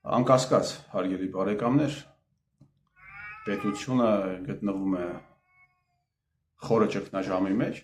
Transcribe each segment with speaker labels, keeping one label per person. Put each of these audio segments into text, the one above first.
Speaker 1: Անկասկած, հարգելի բարեկամներ, պետությունը գտնվում է խորը ճգնաժամի մեջ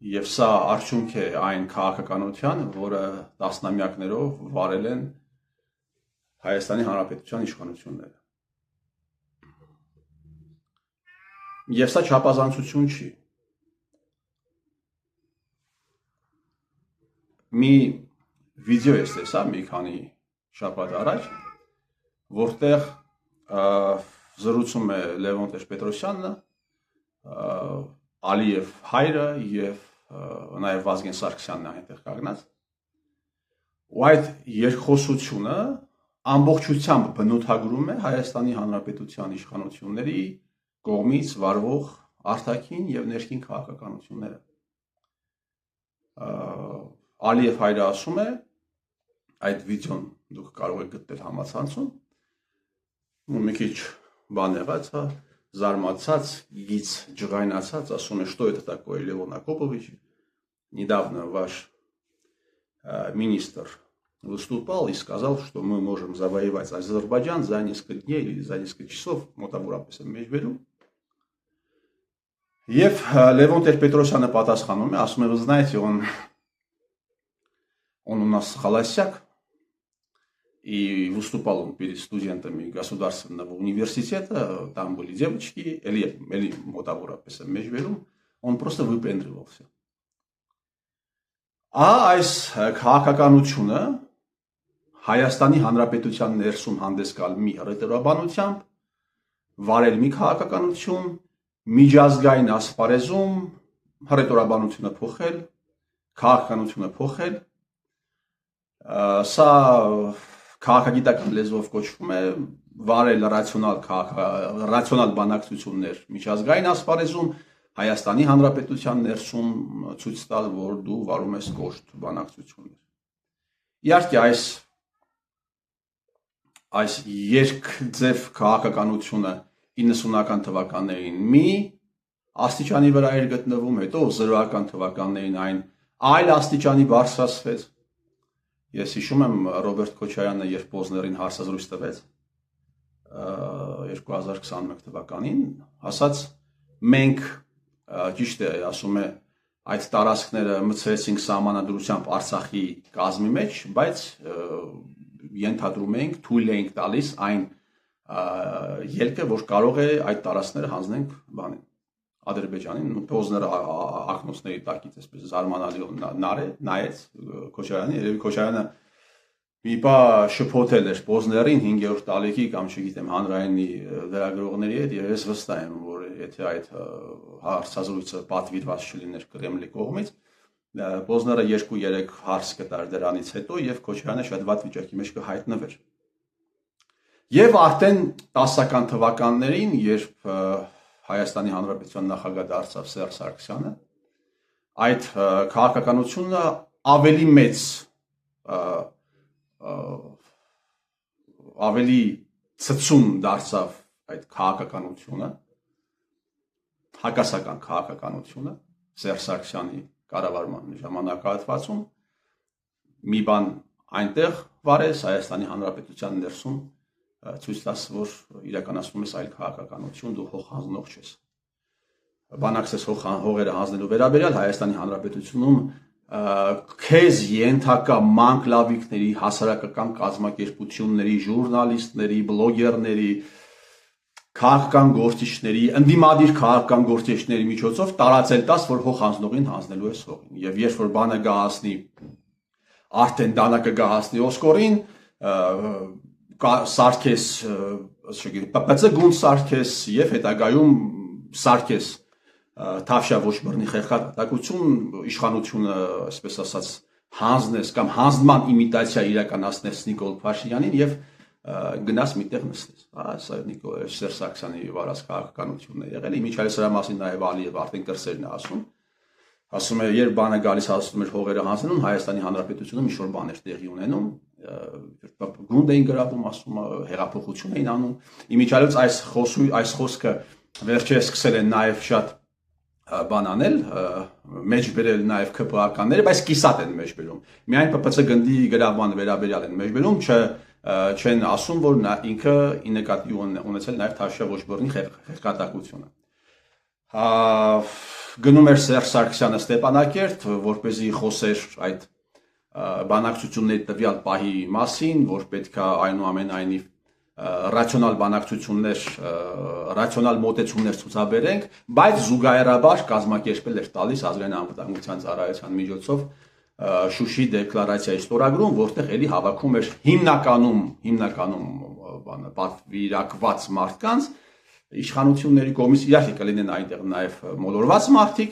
Speaker 1: եւ սա արդյունք է այն քաղաքականության, որը տասնամյակներով վարել են Հայաստանի Հանրապետության իշխանությունները։ Եվ սա չափազանցություն չի։ Մի վիդեո ես տեսա մի քանի շաբաթ առաջ, որտեղ զրուցում է Լևոն Տեր-Պետրոսյանը, Ալիև հայրը եւ նաեւ Վազգեն Սարգսյանն այնտեղ կանգնած։ Ու այդ երկխոսությունը ամբողջությամբ բնութագրում է Հայաստանի Հանրապետության իշխանությունների կողմից վարվող արտաքին եւ ներքին քաղաքականությունները։ Ալիև հայրը ասում է, այդ վիդեոն դուք կարող եք գտնել համացանցում, մի քիչ բան եղած, զարմացած, գից ջղայնացած, ասում է, что это такое, Левон Акопович. Недавно ваш министр выступал и сказал, что мы можем завоевать Азербайджан за несколько дней или за несколько часов, մոտավորապես եմ մեջ վերում։ Եվ Լևոն Տեր-Պետրոսյանը պատասխանում է, ասում է, вы знаете, он у нас холостяк, и выступал он перед студентами государственного университета, там были девочки, или մոտավորապես եմ մեջ վերում, он просто выпендривался. Այս քաղաքականությունը Հայաստանի Հանրապետության ներսում հանդես գալ մի հռետորաբանությամբ, վարել մի քաղաքականություն, միջազգային ասպարեզում հռետորաբանությունը փոխել, քաղաքականությունը փոխել, սա քաղաքագիտական լեզվով կոչվում է վարել ռացիոնալ բանակցություններ միջազգային ասպարեզում, Հայաստանի Հանրապետության ներսում ցույց տալ, որ դու վարում ես կոշտ բանակցություններ։ Իհարկե այս երկձև քաղաքականությունը 90-ական թվականներին մի աստիճանի վրա էր գտնվում, հետո 0-ական թվականներին այն այլ աստիճանի բարձրացվեց։ Ես հիշում եմ Ռոբերտ Քոչարյանը երբ Պոզներին հարցազրույց տվեց 2021 թվականին, ասաց մենք ճիշտ է, ասում է, այդ տարածքները մցրեցինք սահմանադրությամբ Արցախի կազմի մեջ, բայց ենթադրում ենք, թույլ էինք տալիս այն ելքը, որ կարող է այդ տարածքները հանձնենք բանին Ադրբեջանին, Պոզները ակնոցների տակից այսպես զարմանալիով նայեց Քոչարյանին, երևի Քոչարյանը մի բա շփոթել էր Պոզներին 5-րդ տարեկի կամ չգիտեմ հանրայինի լրագրողների հետ եւ ես վստահ եմ, որ եթե այդ հարցազրույցը պատվիրված չլիներ Կրեմլի կողմից, Պոզները 2-3 հարց կտար դրանից հետո եւ Քոչարյանը շատ վատ վիճակի մեջ կհայտնվեր։ Եվ արդեն 10-ական թվականներին, երբ Հայաստանի Հանրապետության նախագահ դարձավ Սերժ Սարգսյանը, այդ քաղաքականությունը ավելի մեծ, ավելի ցցում դարձավ այդ քաղաքականությունը, հակասական քաղաքականությունը Սերժ Սարգսյանի կառավարման ժամանակահատվածում, մի բան այնտեղ վարես Հայաստանի Հանրապետության ներսում ցույց տաս, որ իրականացնում ես այլ քաղաքականություն, դու հող հանձնող չես։ Բանակցես հողերը հանձնելու վերաբերյալ Հայաստանի Հանրապետությունում քեզ ենթակա մանկլավիկների, հասարակական կազմակերպությունների, ժուրնալիստների, բլոգերների, քաղաքական գործիչների, ընդդիմադիր քաղաքական գործիչների միջոցով տարածել տաս, որ հող հանձնողին հանձնելու ես հողին։ Եվ երբ որ բանը գահասնի, արդեն դանակը գահասնի Օսկորին, սարքես, ՊՊՑ գունդ սարքես եւ հետագայում սարքես թավշյա ոչ բռնի խեղդակություն, իշխանությունը, այսպես ասած, հանձնես կամ հանձնման իմիտացիա իրականացնես Նիկոլ Փաշինյանին եւ գնաս միտեղ նստես։ Սա Սերժ Սարգսյանի վարած քաղաքականությունն է եղել։ Իմիջիայլը սրա մասին նաեւ Ալիև արդեն կրսերն է ասում է, երբ բանը գալիս հասնում էր հողերը հանձնում, Հայաստանի Հանրապետությունում ինչ-որ բաներ տեղի ունենում, գունդ էին գրավում, ասում հեղափոխություն էին անում։ Իմիջիայլոց այս խոսքը վերջերս սկսել են նաև շատ բան անել, մեջ բերել նաև ԿՊԱ-ականները, բայց կիսատ են մեջ բերում։ Միայն ՊՊՑ գնդի գրավման վերաբերյալ են մեջ բերում, չեն ասում, որ ինքը ի նկատի ունեցել նաև Թավշյա Ոչբորնի խեղճատակությունը։ Գնում էր Սերժ Սարգսյանը Ստեփանակերտ, որպեսզի խոսեր այդ բանակցությունների տվյալ պահի մասին, որ պետք է այնուամենայնիվ ռացիոնալ բանակցություններ, ռացիոնալ մոտեցումներ ցուցաբերենք, բայց զուգահեռաբար կազմակերպել էր տալիս ազգային անվտանգության ծառայության միջոցով Շուշի դեկլարացիայի ստորագրում, որտեղ էլի հավաքում էր հիմնականում պատվիրակված մարդկանց, իշխանությունների կողմից իհարկե կլինեն այնտեղ նաև մոլորված մարդիկ,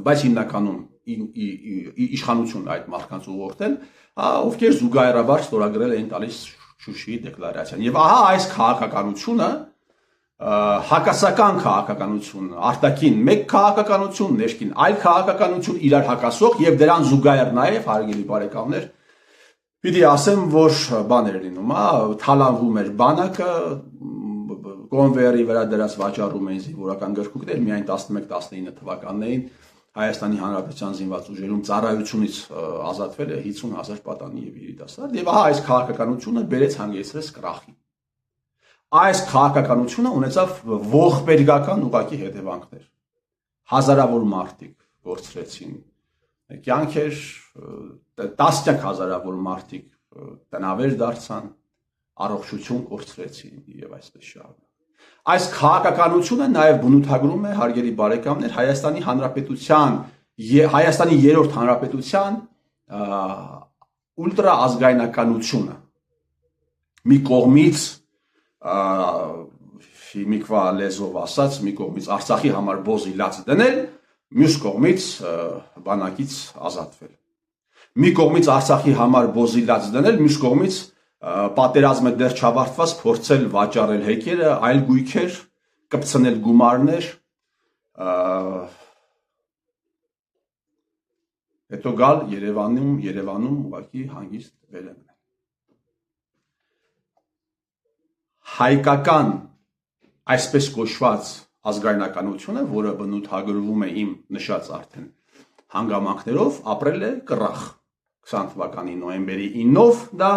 Speaker 1: բայց հիմնականում իշխանություն այդ մարդկանց ուղղորդել, ովքեր զուգահեռաբար ստորագրել էին տալիս Շուշիի դեկլարացիան։ Եվ ահա այս քաղաքականությունը, հակասական քաղաքականություն, արտաքին մեկ քաղաքականություն, ներքին այլ քաղաքականություն իրար հակասող եւ դրան զուգահեռ նաեւ հարգելի բարեկամներ, պիտի ասեմ, որ բան էր լինում, թալանվում էր բանակը, կոնվեյերի վրա դրած վաճառում էին զինվորական գրքուկներ, միայն 11-19 թվականներին Հայաստանի Հանրապետության զինված ուժերում ծառայությունից ազատվել է 50,000 պատանի եւ երիտասարդ, եւ ահա այս քաղաքականությունը բերեց հանգեցրեց կրախի։ Այս քաղաքականությունը ունեցավ ողբերգական ուղղակի հետևանքներ։ Հազարավոր մարդիկ կորցրեցին կյանքեր, տասնյակ հազարավոր մարդիկ տնավեր դարձան, առողջություն կորցրեցին եւ այսպես շարունակ։ Այս քաղաքականությունը նաև բնութագրում է, հարգելի բարեկամներ, Հայաստանի երրորդ հանրապետության ուլտրա ազգայնականությունը։ Մի կողմից հիմիկվա լեզվով ասած, մի կողմից Արցախի համար բոզի լաց դնել, մյուս կողմից բանակից ազատվել։ Մի կողմից Արցախի համար բոզի լաց դնել, մյուս կողմից պատերազմը դեռ չավարտված փորձել վաճառել հեկերը, այլ գույքեր, կպցնել գումարներ, հետո գալ Երևանում ուղղակի հանգիստ վերեմնել։ Հայկական այսպես կոչված ազգայնականությունը, որը բնութագրվում է իմ նշած արդեն հանգամանքներով, ապրել է կռախ 20 թվականի նոյեմբերի 9-ով դա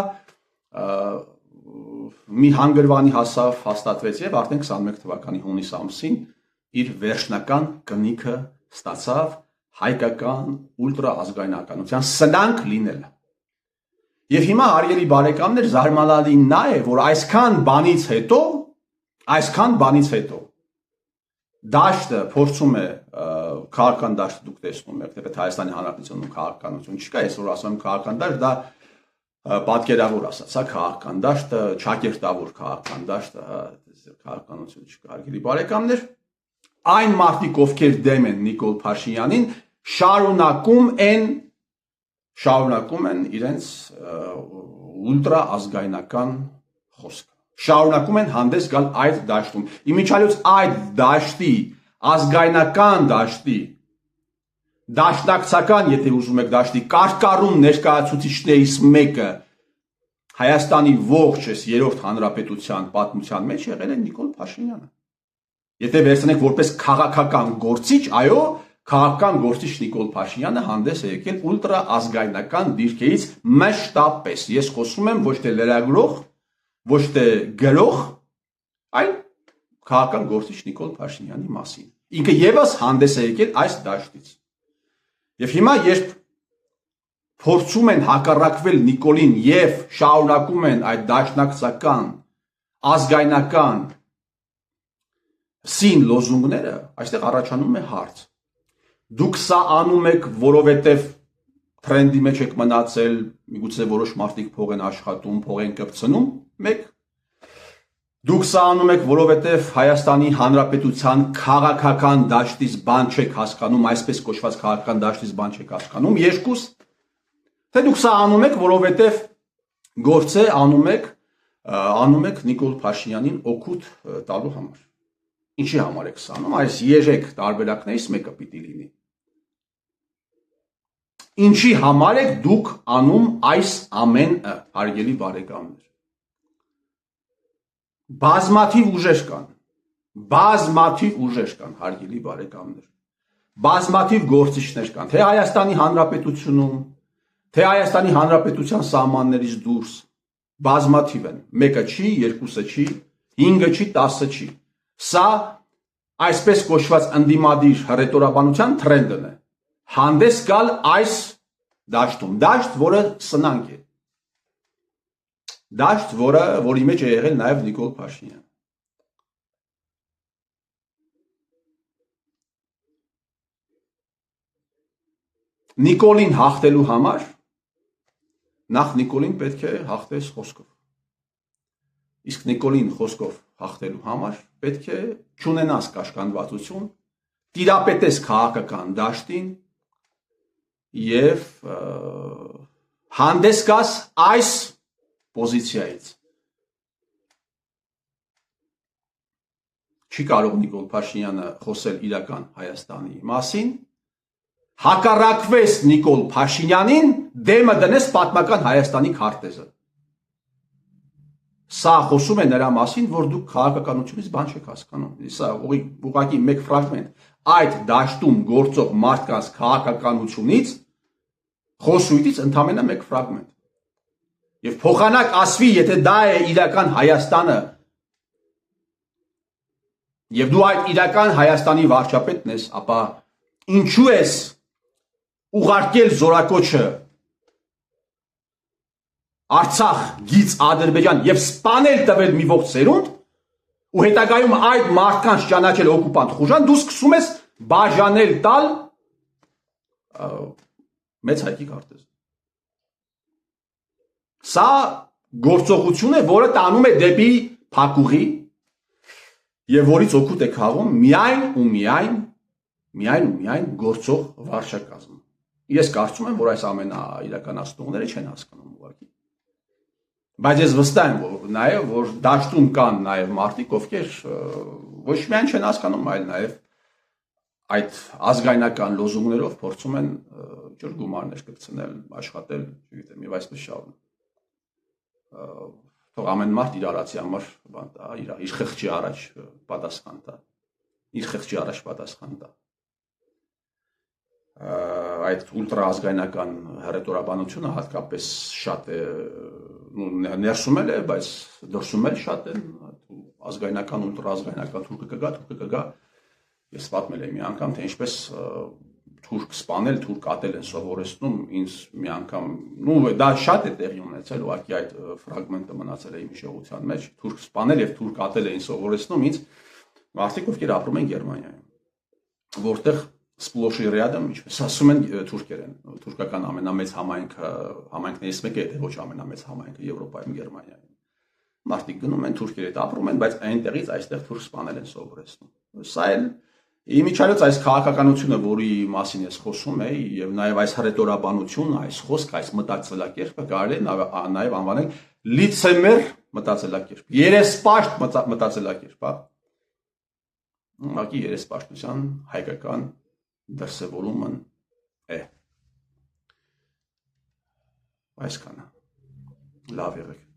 Speaker 1: մի հանգրվանի հասավ, հաստատվեց եւ արդեն 21 թվականի հունիս ամսին իր վերջնական կնիքը ստացավ հայկական ուլտրա ազգայնականության սնանկ լինելը։ Եվ հիմա հարգելի բարեկամներ, զարմանալին նա է, որ այսքան բանից հետո դաշտը փորձում է քաղաքական դաշտը դուք տեսնում եք, թեպետ Հայաստանի Հանրապետությունում քաղաքականություն չկա, այսօր ասում եմ քաղաքական դաշտ, դա պատկերավոր ասած, քաղաքական դաշտը, ճակերտավոր քաղաքական դաշտը, քաղաքականություն չկա, հարգելի բարեկամներ, այն մարդիկ, ովքեր դեմ են Նիկոլ Փաշինյանին, շարունակում են իրենց ուլտրա ազգայնական խոսքը։ Շարունակում են հանդես գալ այդ դաշտում։ Իմիջիալից այդ դաշտի, ազգայնական դաշտի, դաշնակցական, եթե ուզում եք դաշտի, կարկառուն ներկայացուցիչներից մեկը Հայաստանի ողջ երրորդ հանրապետության պատմության մեջ եղել է Նիկոլ Փաշինյանը։ Եթե վերցնենք որպես քաղաքական գործիչ, այո, քաղաքական գործիչ Նիկոլ Փաշինյանը հանդես է եկել ուլտրա ազգայնական դիրքերից մշտապես։ Ես խոսում եմ ոչ թե լրագրող, ոչ թե գրող, այլ քաղաքական գործիչ Նիկոլ Փաշինյանի մասին։ Ինքը եւս հանդես է եկել այս դաշտից։ Եվ հիմա երբ փորձում են հակառակվել Նիկոլին եւ շարունակում են այդ դաշնակցական, ազգայնական սին լոզունգները, այստեղ առաջանում է հարց։ Դուք սա անում եք, որովհետև թրենդի մեջ եք մնացել, միգուցե որոշ մարդիկ փող են աշխատում, փող են կպցնում, մեկ։ Դուք սա անում եք, որովհետև Հայաստանի Հանրապետության քաղաքական դաշտից բան չեք հասկանում, այսպես կոչված քաղաքական դաշտից բան չեք հասկանում, երկուս։ Թե դուք սա անում եք, որովհետև գործը անում եք Նիկոլ Փաշինյանին օգուտ տալու համար։ Ինչի համար եք սա անում, այս երեք տարբերակներից մեկը պիտի լինի։ Ինչի համար եք դուք անում այս ամենը, հարգելի բարեկամներ։ Բազմաթիվ ուժեր կան, հարգելի բարեկամներ։ բազմաթիվ գործիչներ կան, թե Հայաստանի Հանրապետությունում, թե Հայաստանի Հանրապետության սահմաններից դուրս, բազմաթիվ են, մեկը չի, երկուսը չի, 5-ը չի, 10-ը չի, սա այսպես կոչված ընդդիմադիր հռետորաբանության թրենդն է, հանդես գալ այս դաշտում, դաշտ, որը սնանկ է, դաշտ, որի մեջ է եղել նաև Նիկոլ Փաշինյանը։ Նիկոլին հաղթելու համար նախ Նիկոլին պետք է հաղթես խոսքով։ Իսկ Նիկոլին խոսքով հաղթելու համար պետք է չունենաս կաշկանդվածություն, տիրապետես քաղաքական դաշտին եւ հանդես գաս այս պոզիցիայից։ Չի կարող Նիկոլ Փաշինյանը խոսել իրական Հայաստանի մասին, հակառակվես Նիկոլ Փաշինյանին, դեմը դնես պատմական Հայաստանի քարտեզը։ Սա խոսում է նրա մասին, որ դուք քաղաքականությունից բան չեք հասկանում։ Սա ուղղակի մեկ ֆրագմենտ այդ դաշտում գործող մարդկանց քաղաքականությունից խոսույթից ընդամենը մեկ ֆրագմենտ։ Եվ փոխանակ ասվի, եթե դա է իրական Հայաստանը, եւ դու այդ իրական Հայաստանի վարչապետն ես, ապա ինչու ես ուղարկել զորակոչը Արցախ, գից Ադրբեջան եւ սպանել տվել մի ողջ սերունդ ու հետագայում այդ մարդկանց ճանաչել օկուպանտ խուժան, դու սկսում ես բաժանել տալ մեծ հայտի քարտեզ։ Սա գործողություն է, որը տանում է դեպի փակուղի եւ որից օգուտ է քաղում միայն ու միայն գործող վարչակազմը։ Ես կարծում եմ, որ այս ամենաիրականացնողները չեն հասկանում ուղղակի։ Բայց ես վստահ եմ, որ դաշտում կան նաև մարդիկ, ովքեր ոչ միայն չեն հասկանում, այլ նաև այդ ազգայնական լոզունգներով փորձում են ջուր գումարներ կգցնել, աշխատել, չգիտեմ, եւ այսպես շարունակ։ Թող ամեն մարդ իր արածի համար բան տա, իր խղճի առաջ պատասխան տա։ Այդ ուլտրաազգայնական հռետորաբանությունը հատկապես շատ է ներսում է, բայց դրսում էլ շատ են ազգայնական, ուլտրաազգայնական թուրքը կգա։ Ես պատմել եմ մի անգամ, թե ինչպես թուրք սպանել, թուրք ատել են սովորեցնում, ինձ մի անգամ, դա շատ է տեղի ունեցել, ուղղակի այդ ֆրագմենտը մնացել է իմ հիշողության մեջ, թուրք սպանել եւ թուրք ատել էին սովորեցնում ինձ մարդիկ, ովքեր ապրում են Գերմանիայում, որտեղ Սպլոշի ռյադը, ինչպես ասում են թուրքերեն, թուրքական ամենամեծ համայնքներից մեկը է, թե ոչ ամենամեծ համայնքը Եվրոպայում, Գերմանիայում։ Մարդիկ գնում են, թուրքեր հետ ապրում են, բայց այնտեղից այստեղ թուրք սպանել են սովորեցնում։ Սա էլ իմիջիայլոց այս քաղաքականությունը, որի մասին ես խոսում եի, եւ նաեւ այս հռետորաբանությունը, այս խոսքը, այս մտածելակերպը կարելի է նաեւ անվանել լիցեմեր մտածելակերպ, երեսպաշտ մտածելակերպ, հա։ Ուղղակի երեսպաշտության հայկական դրսևորումն է։ Այսքանը։ Լավ եղեք։